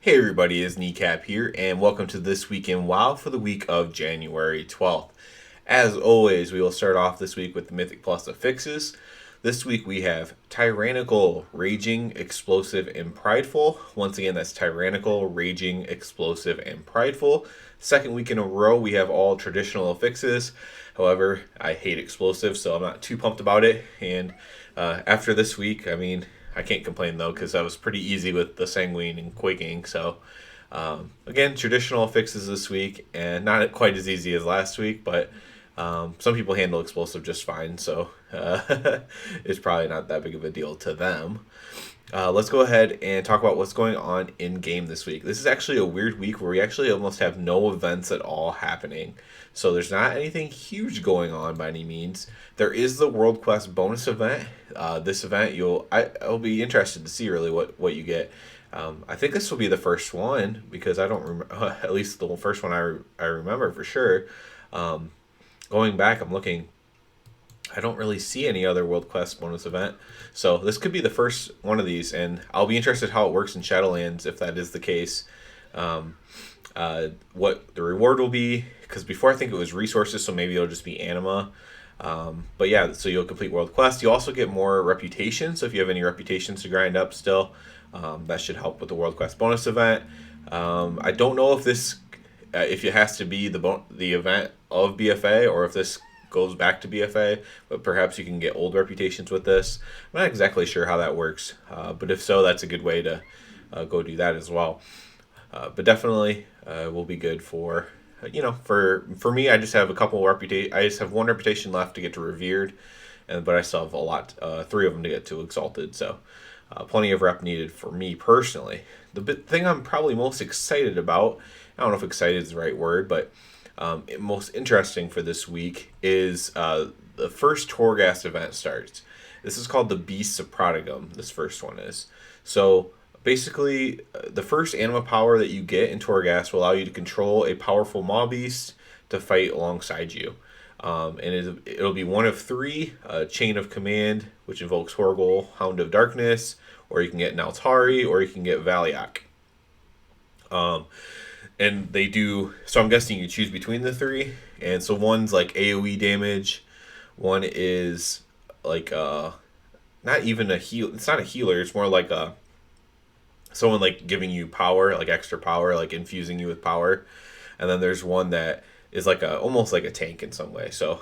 Hey everybody, it's Kneecap here, and welcome to This Week in WoW for the week of January 12th. As always, we will start off this week with the Mythic Plus affixes. This week we have Tyrannical, Raging, Explosive, and Prideful. Once again, that's Tyrannical, Raging, Explosive, and Prideful. Second week in a row, we have all traditional affixes. However, I hate explosive, so I'm not too pumped about it. And after this week, I can't complain though, because that was pretty easy with the Sanguine and Quaking. So, again, traditional affixes this week, and not quite as easy as last week, but some people handle explosive just fine, so it's probably not that big of a deal to them. Let's go ahead and talk about what's going on in game this week. This is actually a weird week where we actually almost have no events at all happening. So there's not anything huge going on by any means. There is the World Quest bonus event. This event, I'll be interested to see really what you get. I think this will be the first one because I don't remember, at least the first one I remember for sure. Going back, I'm looking. I don't really see any other World Quest bonus event. So this could be the first one of these, and I'll be interested how it works in Shadowlands if that is the case. What the reward will be, because before I think it was resources, so maybe it'll just be anima. But yeah, so you'll complete World Quest. You also get more reputation, so if you have any reputations to grind up still, that should help with the World Quest bonus event. I don't know if if it has to be the event of BFA or if this goes back to BFA, but perhaps you can get old reputations with this. I'm not exactly sure how that works, but if so, that's a good way to go do that as well. But definitely will be good for for me. I just have a couple reputation. I just have one reputation left to get to revered, but I still have a lot, 3 of them to get to exalted. So plenty of rep needed for me personally. The thing I'm probably most excited about, I don't know if excited is the right word, but most interesting for this week is the first Torghast event starts. This is called the Beasts of Prodigum. This first one is. So basically, the first anima power that you get in Torghast will allow you to control a powerful maw beast to fight alongside you. And it'll be one of 3, Chain of Command, which invokes Horgol, Hound of Darkness, or you can get Naltari, or you can get Valiak. And they do, so I'm guessing you choose between the 3. And so one's like AoE damage, one is like not even a heal, it's not a healer, it's more like someone like giving you power, like extra power, like infusing you with power. And then there's one that is like almost like a tank in some way. So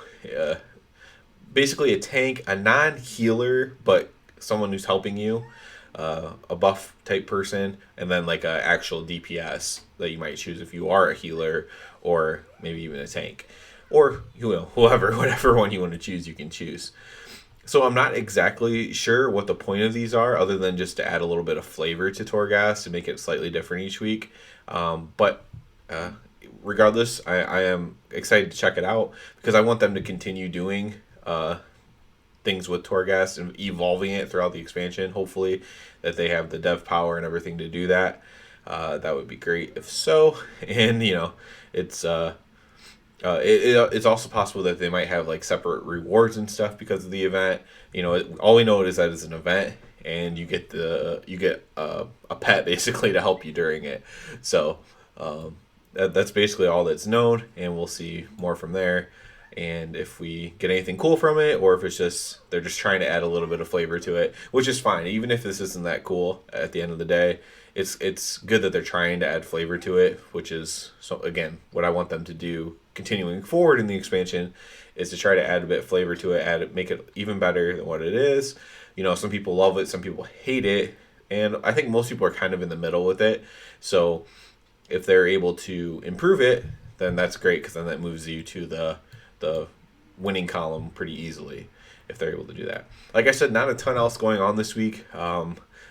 basically a tank, a non-healer, but someone who's helping you, a buff type person, and then like a actual DPS that you might choose if you are a healer or maybe even a tank, or whatever one you want to choose, you can choose. So I'm not exactly sure what the point of these are, other than just to add a little bit of flavor to Torghast to make it slightly different each week. But regardless, I am excited to check it out because I want them to continue doing things with Torghast and evolving it throughout the expansion. Hopefully that they have the dev power and everything to do that. That would be great if so. And it's it's also possible that they might have like separate rewards and stuff because of the event. All we know is that it's an event, and you get a pet basically to help you during it. So that's basically all that's known, and we'll see more from there. And if we get anything cool from it, or if it's just they're just trying to add a little bit of flavor to it, which is fine. Even if this isn't that cool at the end of the day, it's good that they're trying to add flavor to it, which is, so again, what I want them to do continuing forward in the expansion is to try to add a bit of flavor to it, make it even better than what it is. Some people love it, some people hate it, and I think most people are kind of in the middle with it. So if they're able to improve it, then that's great, because then that moves you to the winning column pretty easily if they're able to do that. Like I said, not a ton else going on this week.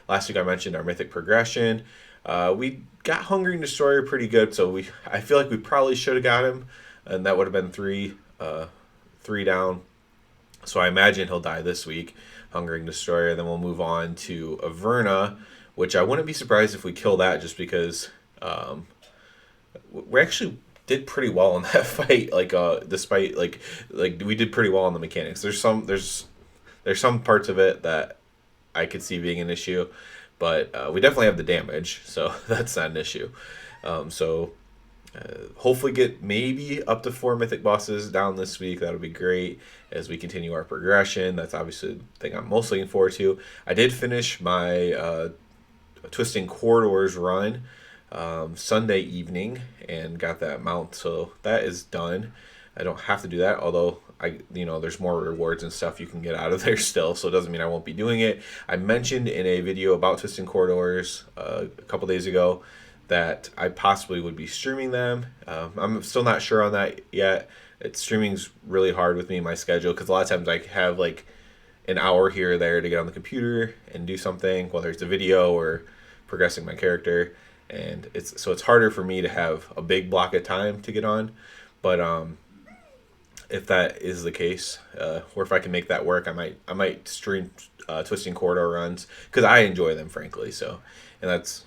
Last week I mentioned our Mythic Progression. We got Hungering Destroyer pretty good, so I feel like we probably should have got him, and that would have been 3 down. So I imagine he'll die this week, Hungering Destroyer. Then we'll move on to Averna, which I wouldn't be surprised if we kill that, just because we actually did pretty well in that fight. Despite like we did pretty well on the mechanics. There's some parts of it that I could see being an issue, but we definitely have the damage, so that's not an issue. So hopefully get maybe up to 4 mythic bosses down this week. That'll be great as we continue our progression. That's obviously the thing I'm most looking forward to. I did finish my Twisting Corridors run Sunday evening and got that mount, so that is done. I don't have to do that, although there's more rewards and stuff you can get out of there still, so it doesn't mean I won't be doing it. I mentioned in a video about Twisting Corridors a couple days ago that I possibly would be streaming them. I'm still not sure on that yet. Streaming's really hard with me in my schedule because a lot of times I have like an hour here or there to get on the computer and do something, whether it's a video or progressing my character, and it's harder for me to have a big block of time to get on. But if that is the case, or if I can make that work, I might stream Twisting Corridor runs because I enjoy them, frankly. So, and that's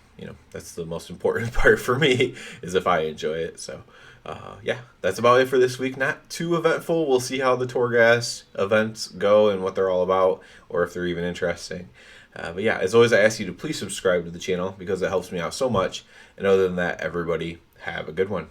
the most important part for me is if I enjoy it. So yeah, that's about it for this week. Not too eventful. We'll see how the Torghast events go and what they're all about, or if they're even interesting. But yeah, as always, I ask you to please subscribe to the channel because it helps me out so much. And other than that, everybody have a good one.